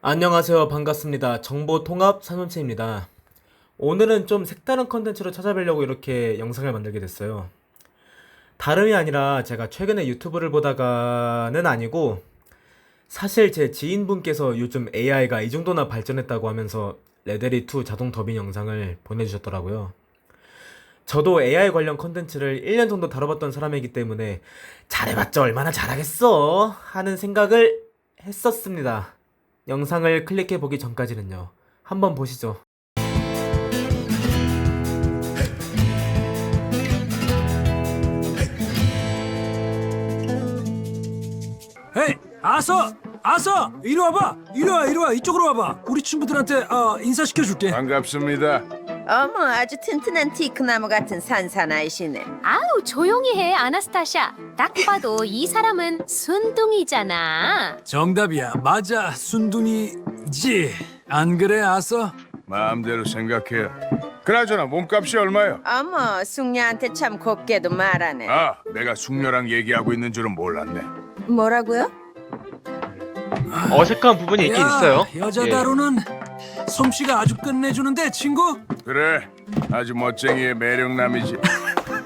안녕하세요. 반갑습니다. 정보통합 산원체입니다. 오늘은 좀 색다른 컨텐츠로 찾아뵈려고 이렇게 영상을 만들게 됐어요. 다름이 아니라 제가 최근에 유튜브를 보다가는 아니고 사실 제 지인분께서 요즘 AI가 이 정도나 발전했다고 하면서 레데리2 자동 더빙 영상을 보내주셨더라고요. 저도 AI 관련 컨텐츠를 1년 정도 다뤄봤던 사람이기 때문에 잘해봤자 얼마나 잘하겠어 하는 생각을 했었습니다. 영상을 클릭해보기 전까지는요. 한번 보시죠. 헤이, 아서, 이리 와봐, 이리 와, 이쪽으로 와봐. 우리 친구들한테 인사시켜줄게. 반갑습니다. 어머, 아주 튼튼한 티크나무 같은 산사나이시네. 아우 조용히 해 아나스타샤. 딱 봐도 이 사람은 순둥이잖아. 정답이야, 맞아, 순둥이지. 안 그래, 아서? 마음대로 생각해요. 그나저나 몸값이 얼마요? 어머, 숙녀한테 참 곱게도 말하네. 아, 내가 숙녀랑 얘기하고 있는 줄은 몰랐네. 뭐라고요? 어색한 부분이 있긴 있어요. 여자 예. 다루는 솜씨가 아주 끝내주는데, 친구? 그래, 아주 멋쟁이의 매력남이지.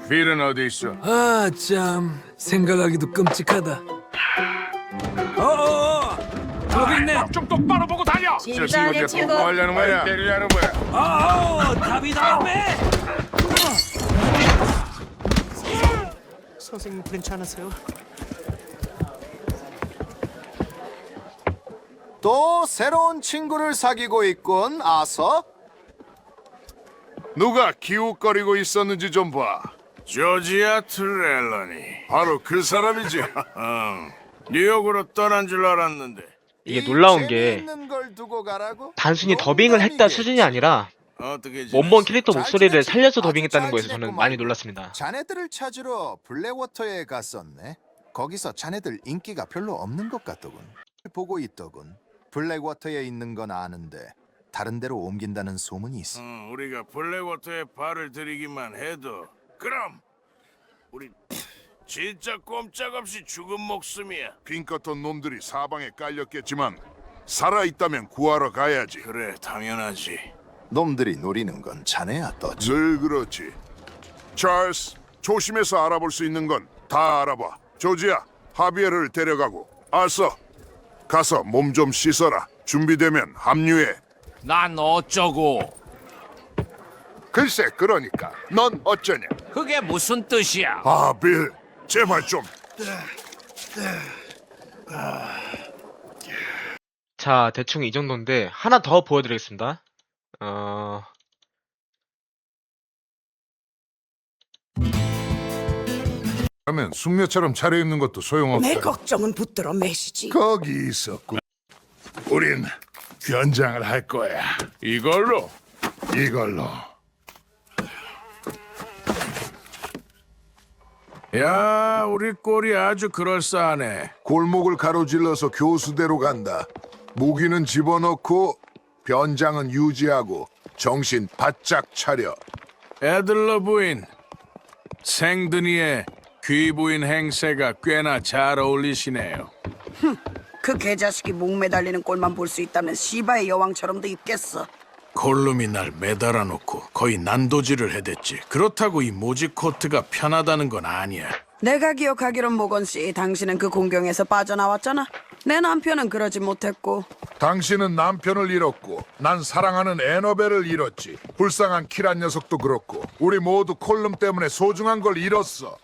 빌은 어디 있어? 아, 참, 생각하기도 끔찍하다. 저기 있네. 좀 똑바로 보고 달려! 저 진짜네, 친구들 친구. 뭐 하려는 거야? 때리려는 거야? 답이다, 매. 선생님 괜찮으세요? 또 새로운 친구를 사귀고 있군, 아서. 누가 기웃거리고 있었는지 좀 봐. 조지아 트렐러니. 바로 그 사람이지. 뉴욕으로 떠난 줄 알았는데. 이게 놀라운 게 재미있는 걸 두고 가라고? 단순히 더빙을 했다 수준이 아니라 어떻게 원본 캐릭터 잘 목소리를 지냈지? 살려서 아주 더빙했다는 잘 거에서 저는 지냈구만. 많이 놀랐습니다. 자네들을 찾으러 블랙워터에 갔었네. 거기서 자네들 인기가 별로 없는 것 같더군. 보고 있더군. 블랙워터에 있는 건 아는데 다른 데로 옮긴다는 소문이 있어. 우리가 블랙워터에 발을 들이기만 해도 그럼 우리 진짜 꼼짝없이 죽은 목숨이야. 빈 껐던 놈들이 사방에 깔렸겠지만 살아있다면 구하러 가야지. 그래, 당연하지. 놈들이 노리는 건 자네야 떠지. 늘 그렇지. 찰스, 조심해서 알아볼 수 있는 건 다 알아봐. 조지야, 하비에르를 데려가고. 아서, 가서 몸 좀 씻어라. 준비되면 합류해. 난 어쩌고? 글쎄, 그러니까 넌 어쩌냐? 그게 무슨 뜻이야? 아, 빌, 제발 좀. 자, 대충 이 정도인데 하나 더 보여드리겠습니다. 그러면 숙녀처럼 차려입는 것도 소용없다. 내 걱정은 붙들어 매시지. 거기 있었군. 우린 변장을 할 거야. 이걸로. 야, 우리 꼴이 아주 그럴싸하네. 골목을 가로질러서 교수대로 간다. 무기는 집어넣고 변장은 유지하고 정신 바짝 차려. 애들러 부인, 생드니의 귀부인 행세가 꽤나 잘 어울리시네요. 그 개자식이 목 매달리는 꼴만 볼 수 있다면 시바의 여왕처럼도 있겠어. 콜룸이 날 매달아 놓고 거의 난도질을 해댔지. 그렇다고 이 모지 코트가 편하다는 건 아니야. 내가 기억하기론 모건 씨, 당신은 그 공경에서 빠져나왔잖아. 내 남편은 그러지 못했고. 당신은 남편을 잃었고 난 사랑하는 애너벨을 잃었지. 불쌍한 키란 녀석도 그렇고 우리 모두 콜룸 때문에 소중한 걸 잃었어.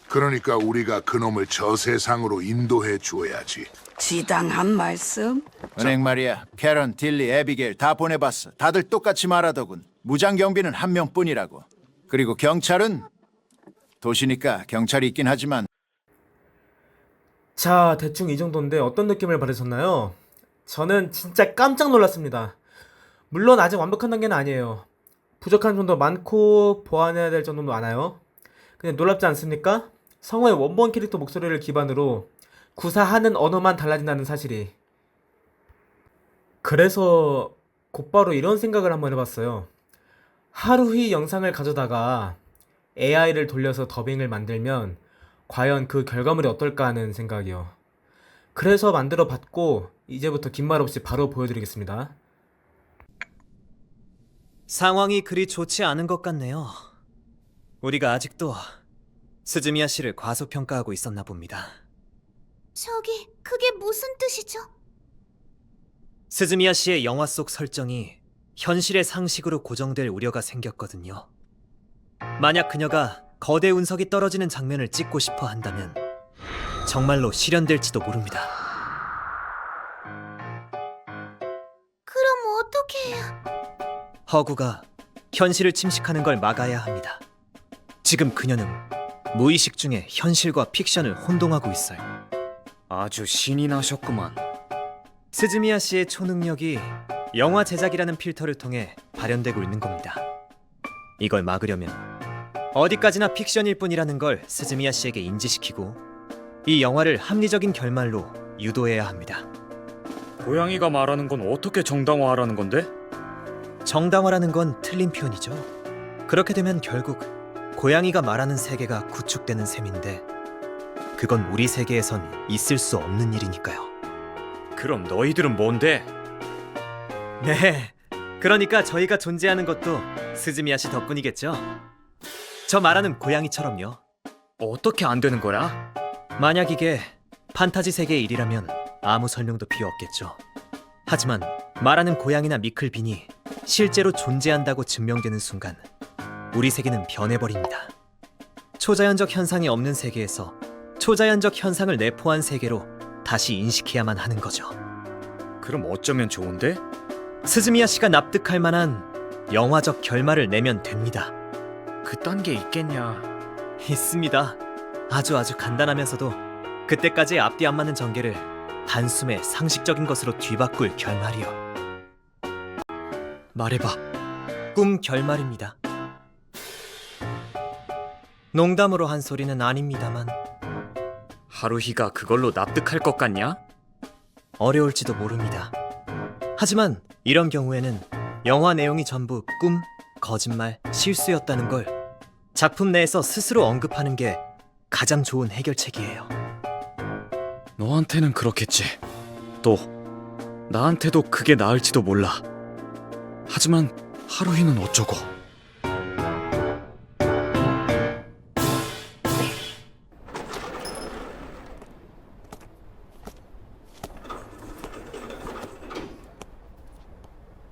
그러니까 우리가 그놈을 저 세상으로 인도해 주어야지. 지당한 말씀? 은행 말이야. 캐런, 딜리, 에비게일 다 보내봤어. 다들 똑같이 말하더군. 무장 경비는 한 명뿐이라고. 그리고 경찰은 도시니까 경찰이 있긴 하지만 자, 대충 이 정도인데 어떤 느낌을 받으셨나요? 저는 진짜 깜짝 놀랐습니다. 물론 아직 완벽한 단계는 아니에요. 부족한 점도 많고 보완해야 될 점도 많아요. 근데 놀랍지 않습니까? 성우의 원본 캐릭터 목소리를 기반으로 구사하는 언어만 달라진다는 사실이. 그래서 곧바로 이런 생각을 한번 해봤어요. 하루 후 영상을 가져다가 AI를 돌려서 더빙을 만들면 과연 그 결과물이 어떨까 하는 생각이요. 그래서 만들어 봤고 이제부터 긴 말 없이 바로 보여드리겠습니다. 상황이 그리 좋지 않은 것 같네요. 우리가 아직도 스즈미야 씨를 과소평가하고 있었나 봅니다. 저기, 그게 무슨 뜻이죠? 스즈미야 씨의 영화 속 설정이 현실의 상식으로 고정될 우려가 생겼거든요. 만약 그녀가 거대 운석이 떨어지는 장면을 찍고 싶어 한다면 정말로 실현될지도 모릅니다. 그럼 어떻게 해요? 허구가 현실을 침식하는 걸 막아야 합니다. 지금 그녀는 무의식 중에 현실과 픽션을 혼동하고 있어요. 아주 신이 나셨구만. 스즈미야 씨의 초능력이 영화 제작이라는 필터를 통해 발현되고 있는 겁니다. 이걸 막으려면 어디까지나 픽션일 뿐이라는 걸 스즈미야 씨에게 인지시키고 이 영화를 합리적인 결말로 유도해야 합니다. 고양이가 말하는 건 어떻게 정당화하라는 건데? 정당화라는 건 틀린 표현이죠. 그렇게 되면 결국 고양이가 말하는 세계가 구축되는 셈인데 그건 우리 세계에선 있을 수 없는 일이니까요. 그럼 너희들은 뭔데? 네, 그러니까 저희가 존재하는 것도 스즈미야 씨 덕분이겠죠? 저 말하는 고양이처럼요. 어떻게 안 되는 거야? 만약 이게 판타지 세계의 일이라면 아무 설명도 필요 없겠죠. 하지만 말하는 고양이나 미클빈이 실제로 존재한다고 증명되는 순간 우리 세계는 변해버립니다. 초자연적 현상이 없는 세계에서 초자연적 현상을 내포한 세계로 다시 인식해야만 하는 거죠. 그럼 어쩌면 좋은데? 스즈미야 씨가 납득할 만한 영화적 결말을 내면 됩니다. 그딴 게 있겠냐? 있습니다. 아주 간단하면서도 그때까지의 앞뒤 안 맞는 전개를 단숨에 상식적인 것으로 뒤바꿀 결말이요. 말해봐. 꿈 결말입니다. 농담으로 한 소리는 아닙니다만 하루히가 그걸로 납득할 것 같냐? 어려울지도 모릅니다. 하지만 이런 경우에는 영화 내용이 전부 꿈, 거짓말, 실수였다는 걸 작품 내에서 스스로 언급하는 게 가장 좋은 해결책이에요. 너한테는 그렇겠지. 또 나한테도 그게 나을지도 몰라. 하지만 하루히는 어쩌고.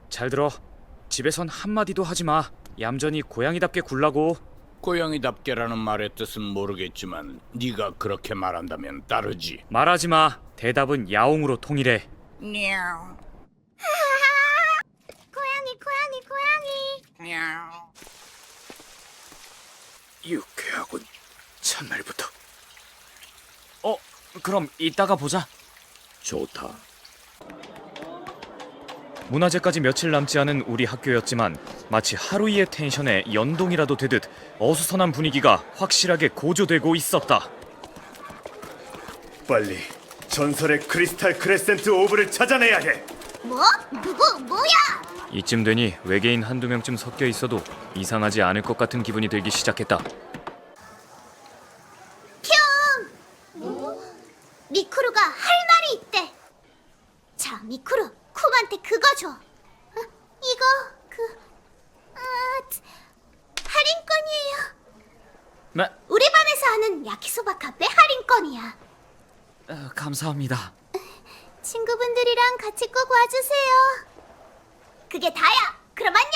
잘 들어. 집에선 한마디도 하지 마. 얌전히 고양이답게 굴라고. 고양이답게라는 말의 뜻은 모르겠지만 네가 그렇게 말한다면 따르지. 말하지 마. 대답은 야옹으로 통일해. 냐우. 고양이. 냐우. 유쾌하군. 첫날부터. 그럼 이따가 보자. 좋다. 문화제까지 며칠 남지 않은 우리 학교였지만 마치 하루이의 텐션에 연동이라도 되듯 어수선한 분위기가 확실하게 고조되고 있었다. 빨리 전설의 크리스탈 크레센트 오브를 찾아내야 해. 뭐? 누구? 뭐야? 이쯤 되니 외계인 한두 명쯤 섞여 있어도 이상하지 않을 것 같은 기분이 들기 시작했다. 미쿠루가 할 말이 있대. 자, 미쿠루, 쿰한테 그거 줘. 이거 할인권이에요. 네? 우리 반에서 하는 야키소바 카페 할인권이야. 감사합니다. 친구분들이랑 같이 꼭 와주세요. 그게 다야. 그럼 안녕.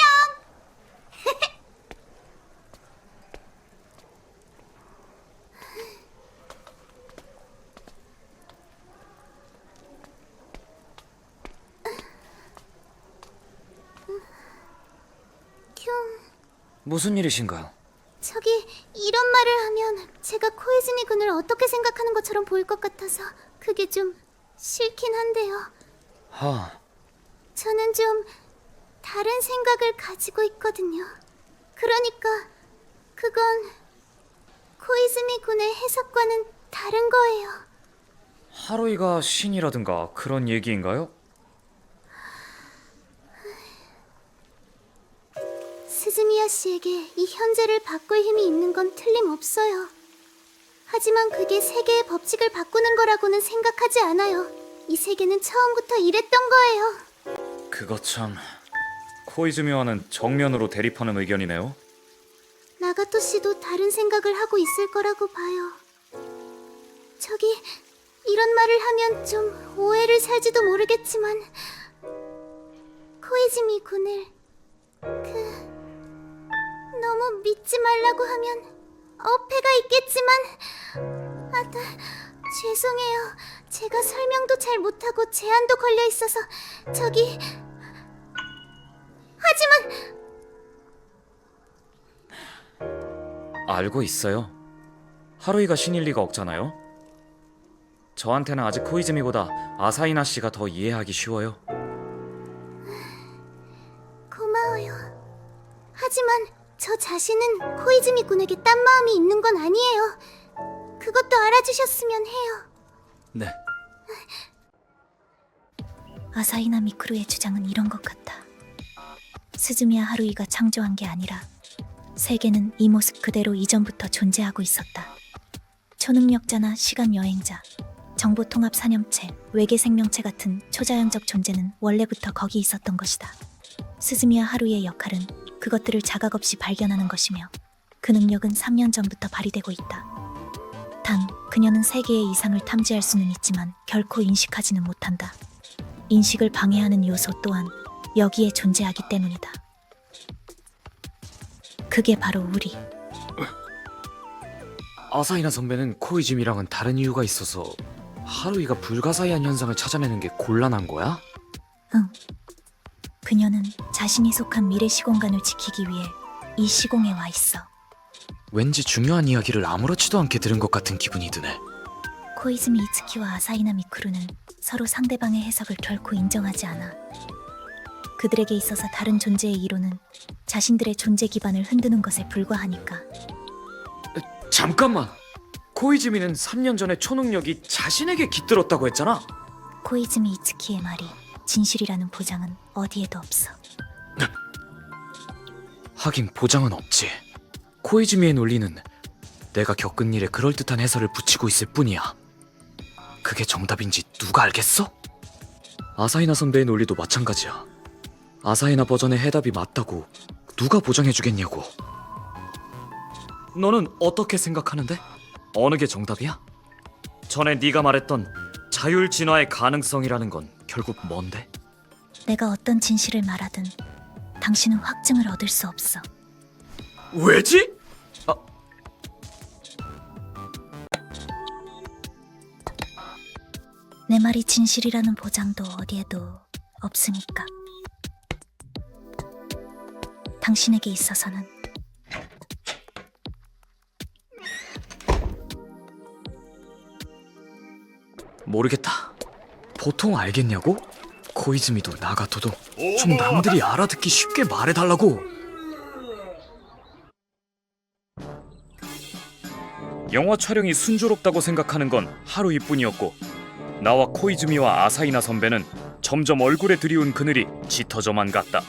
무슨 일이신가요? 저기 이런 말을 하면 제가 코이즈미 군을 어떻게 생각하는 것처럼 보일 것 같아서 그게 좀 싫긴 한데요. 저는 좀 다른 생각을 가지고 있거든요. 그러니까 그건 코이즈미 군의 해석과는 다른 거예요. 하루이가 신이라든가 그런 얘기인가요? 스즈미야 씨에게 이 현재를 바꿀 힘이 있는 건 틀림없어요. 하지만 그게 세계의 법칙을 바꾸는 거라고는 생각하지 않아요. 이 세계는 처음부터 이랬던 거예요. 그거 참... 코이즈미와는 정면으로 대립하는 의견이네요. 나가토 씨도 다른 생각을 하고 있을 거라고 봐요. 저기, 이런 말을 하면 좀 오해를 살지도 모르겠지만 코이즈미 군을 너무 믿지 말라고 하면 어폐가 있겠지만 죄송해요. 제가 설명도 잘 못하고 제한도 걸려 있어서 저기... 하지만 알고 있어요. 하루이가 신일 리가 없잖아요. 저한테는 아직 코이즈미보다 아사히나 씨가 더 이해하기 쉬워요. 고마워요. 하지만 저 자신은 코이즈미 군에게 딴 마음이 있는 건 아니에요. 그것도 알아주셨으면 해요. 네. 아사히나 미쿠루의 주장은 이런 것 같아. 스즈미야 하루이가 창조한 게 아니라 세계는 이 모습 그대로 이전부터 존재하고 있었다. 초능력자나 시간여행자, 정보통합 산염체, 외계 생명체 같은 초자연적 존재는 원래부터 거기 있었던 것이다. 스즈미야 하루이의 역할은 그것들을 자각 없이 발견하는 것이며 그 능력은 3년 전부터 발휘되고 있다. 단, 그녀는 세계의 이상을 탐지할 수는 있지만 결코 인식하지는 못한다. 인식을 방해하는 요소 또한 여기에 존재하기 때문이다. 그게 바로 우리. 아사히나 선배는 코이즈미랑은 다른 이유가 있어서 하루이가 불가사의한 현상을 찾아내는 게 곤란한 거야? 응. 그녀는 자신이 속한 미래 시공간을 지키기 위해 이 시공에 와 있어. 왠지 중요한 이야기를 아무렇지도 않게 들은 것 같은 기분이 드네. 코이즈미 이츠키와 아사히나 미쿠루는 서로 상대방의 해석을 결코 인정하지 않아. 그들에게 있어서 다른 존재의 이론은 자신들의 존재 기반을 흔드는 것에 불과하니까. 잠깐만! 코이즈미는 3년 전에 초능력이 자신에게 깃들었다고 했잖아? 코이즈미 이츠키의 말이 진실이라는 보장은 어디에도 없어. 하긴 보장은 없지. 코이즈미의 논리는 내가 겪은 일에 그럴듯한 해설을 붙이고 있을 뿐이야. 그게 정답인지 누가 알겠어? 아사히나 선배의 논리도 마찬가지야. 아사히나 버전의 해답이 맞다고 누가 보장해주겠냐고. 너는 어떻게 생각하는데? 어느 게 정답이야? 전에 네가 말했던 자율 진화의 가능성이라는 건 결국 뭔데? 내가 어떤 진실을 말하든 당신은 확증을 얻을 수 없어. 왜지? 내 말이 진실이라는 보장도 어디에도 없으니까. 당신에게 있어서는. 모르겠다. 보통 알겠냐고? 코이즈미도 나가토도 좀 남들이 알아듣기 쉽게 말해달라고. 영화 촬영이 순조롭다고 생각하는 건 하루이뿐이었고 나와 코이즈미와 아사히나 선배는 점점 얼굴에 들이운 그늘이 짙어져만 갔다.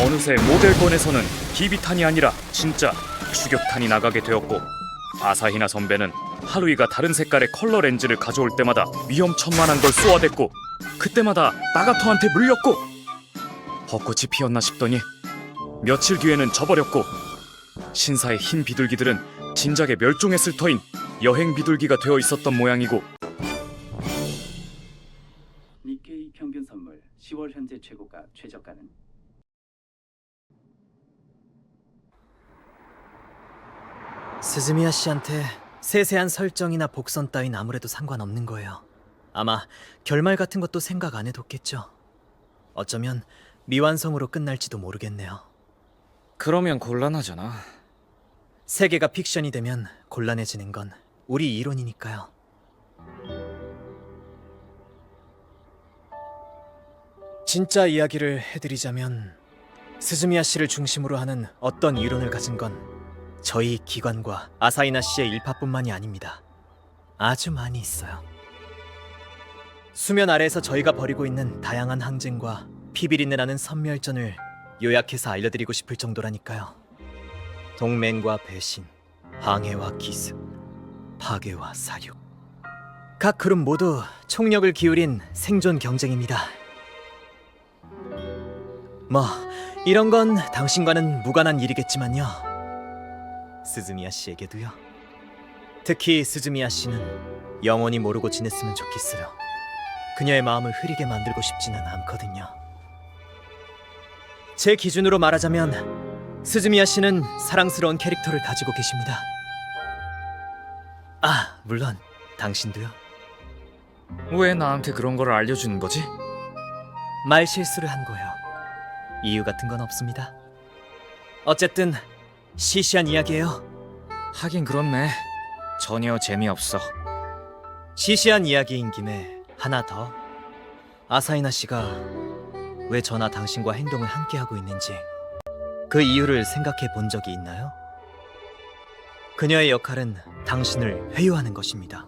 어느새 모델권에서는 비비탄이 아니라 진짜 추격탄이 나가게 되었고 아사히나 선배는 하루이가 다른 색깔의 컬러 렌즈를 가져올 때마다 위험천만한 걸 쏘아댔고 그때마다 나가토한테 물렸고 벚꽃이 피었나 싶더니 며칠 뒤에는 져버렸고 신사의 흰 비둘기들은 진작에 멸종했을 터인 여행 비둘기가 되어 있었던 모양이고 니케이 평균 선물 10월 현재 최고가 최저가는 스즈미야 씨한테 세세한 설정이나 복선 따윈 아무래도 상관없는 거예요. 아마 결말 같은 것도 생각 안 해뒀겠죠. 어쩌면 미완성으로 끝날지도 모르겠네요. 그러면 곤란하잖아. 세계가 픽션이 되면 곤란해지는 건 우리 이론이니까요. 진짜 이야기를 해드리자면 스즈미야 씨를 중심으로 하는 어떤 이론을 가진 건 저희 기관과 아사히나 씨의 일파뿐만이 아닙니다. 아주 많이 있어요. 수면 아래에서 저희가 벌이고 있는 다양한 항쟁과 피비린내 나는 선멸전을 요약해서 알려드리고 싶을 정도라니까요. 동맹과 배신, 방해와 기습, 파괴와 사육. 각 그룹 모두 총력을 기울인 생존 경쟁입니다. 뭐 이런 건 당신과는 무관한 일이겠지만요. 스즈미야 씨에게도요. 특히 스즈미야 씨는 영원히 모르고 지냈으면 좋겠어요. 그녀의 마음을 흐리게 만들고 싶지는 않거든요. 제 기준으로 말하자면 스즈미야 씨는 사랑스러운 캐릭터를 가지고 계십니다. 아, 물론 당신도요. 왜 나한테 그런 걸 알려주는 거지? 말 실수를 한 거예요. 이유 같은 건 없습니다. 어쨌든 시시한 이야기예요. 하긴 그렇네. 전혀 재미없어. 시시한 이야기인 김에 하나 더. 아사히나 씨가 왜 저나 당신과 행동을 함께 하고 있는지 그 이유를 생각해 본 적이 있나요? 그녀의 역할은 당신을 회유하는 것입니다.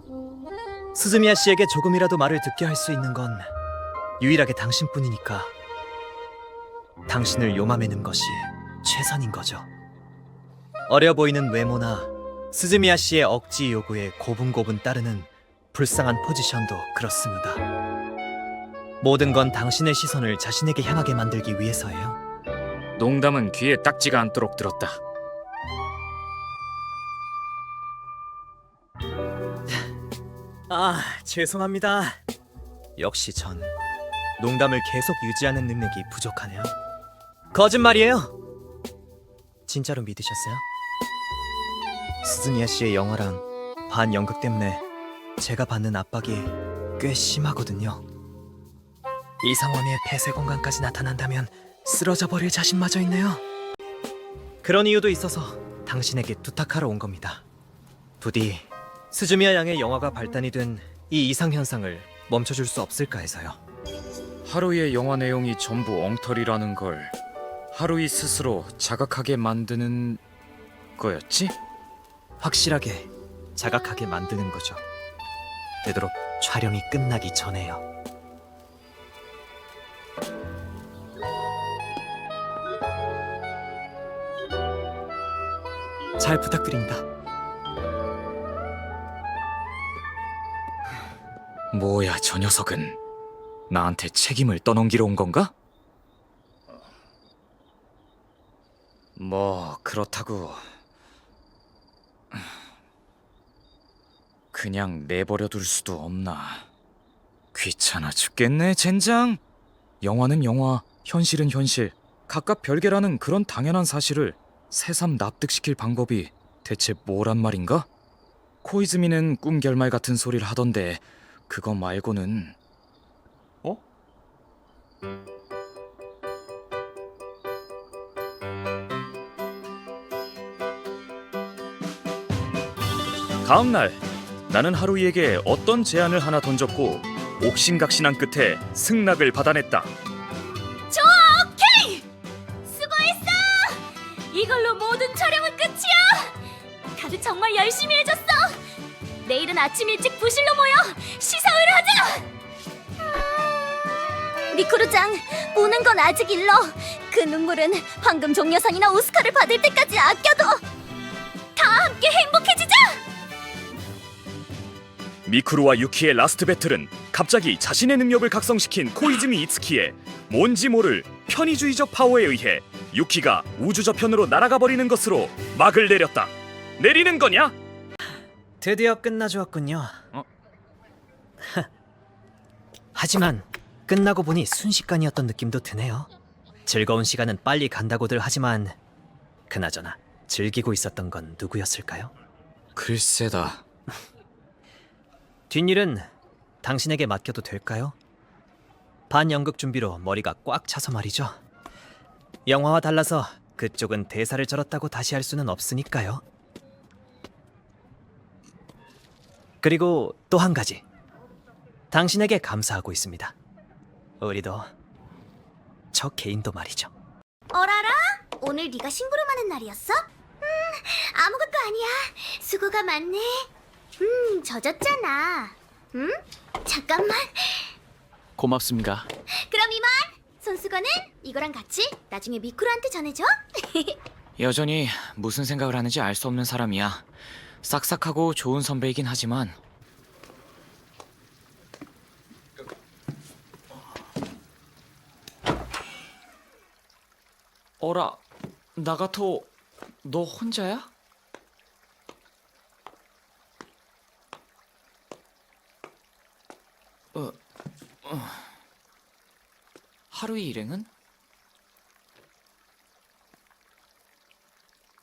스즈미야 씨에게 조금이라도 말을 듣게 할 수 있는 건 유일하게 당신뿐이니까 당신을 용암에 넣은 것이 최선인 거죠. 어려 보이는 외모나 스즈미야 씨의 억지 요구에 고분고분 따르는 불쌍한 포지션도 그렇습니다. 모든 건 당신의 시선을 자신에게 향하게 만들기 위해서예요. 농담은 귀에 딱지가 않도록 들었다. 아, 죄송합니다. 역시 전 농담을 계속 유지하는 능력이 부족하네요. 거짓말이에요. 진짜로 믿으셨어요? 스즈미야 씨의 영화랑 반연극 때문에 제가 받는 압박이 꽤 심하거든요. 이상원의 폐쇄 공간까지 나타난다면 쓰러져 버릴 자신마저 있네요. 그런 이유도 있어서 당신에게 부탁하러 온 겁니다. 부디 스즈미야 양의 영화가 발단이 된 이 이상 현상을 멈춰줄 수 없을까 해서요. 하루이의 영화 내용이 전부 엉터리라는 걸 하루이 스스로 자각하게 만드는 거였지? 확실하게 자각하게 만드는 거죠. 되도록 촬영이 끝나기 전에요. 잘 부탁드립니다. 뭐야, 저 녀석은 나한테 책임을 떠넘기러 온 건가? 뭐 그렇다고 그냥 내버려 둘 수도 없나. 귀찮아 죽겠네, 젠장. 영화는 영화, 현실은 현실, 각각 별개라는 그런 당연한 사실을 새삼 납득시킬 방법이 대체 뭐란 말인가? 코이즈미는 꿈 결말 같은 소리를 하던데 그거 말고는... 어? 다음 날 나는 하루이에게 어떤 제안을 하나 던졌고 옥신각신한 끝에 승낙을 받아냈다. 좋아, 오케이! 수고했어! 이걸로 모든 촬영은 끝이야! 다들 정말 열심히 해줬어! 내일은 아침 일찍 부실로 모여 시사회를 하자! 미쿠루짱, 우는 건 아직 일러. 그 눈물은 황금 종려상이나 오스카를 받을 때까지 아껴둬! 다 함께 행복해지자! 미쿠루와 유키의 라스트 배틀은 갑자기 자신의 능력을 각성시킨 코이즈미 이츠키의 뭔지 모를 편의주의적 파워에 의해 유키가 우주저편으로 날아가 버리는 것으로 막을 내렸다. 내리는 거냐? 드디어 끝나주었군요. 하지만 끝나고 보니 순식간이었던 느낌도 드네요. 즐거운 시간은 빨리 간다고들 하지만 그나저나 즐기고 있었던 건 누구였을까요? 글쎄다. 뒷일은 당신에게 맡겨도 될까요? 반연극 준비로 머리가 꽉 차서 말이죠. 영화와 달라서 그쪽은 대사를 절었다고 다시 할 수는 없으니까요. 그리고 또 한 가지. 당신에게 감사하고 있습니다. 우리도, 저 개인도 말이죠. 어라라? 오늘 네가 심부름하는 날이었어? 아무것도 아니야. 수고가 많네. 젖었잖아. 잠깐만. 고맙습니다. 그럼 이만. 손수건은 이거랑 같이 나중에 미쿠루한테 전해줘. 여전히 무슨 생각을 하는지 알 수 없는 사람이야. 싹싹하고 좋은 선배이긴 하지만 어라, 나가토, 너 혼자야? 하루이 일행은?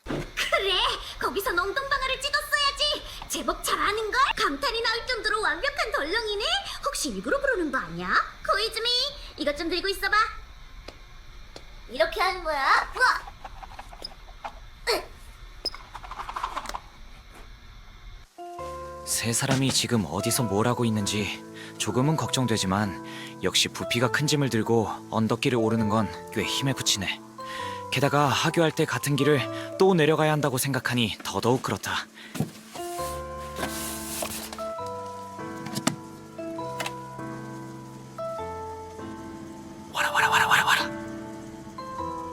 그래, 거기서 농동방아를 찍었어야지. 제법 잘하는걸? 감탄이 나올 정도로 완벽한 덜렁이네. 혹시 일부러 그러는 거 아니야? 코이즈미, 이것 좀 들고 있어봐. 이렇게 하는 거야? 우와! 세 사람이 지금 어디서 뭘 하고 있는지 조금은 걱정되지만 역시 부피가 큰 짐을 들고 언덕길을 오르는 건 꽤 힘에 부치네. 게다가 하교할 때 같은 길을 또 내려가야 한다고 생각하니 더더욱 그렇다.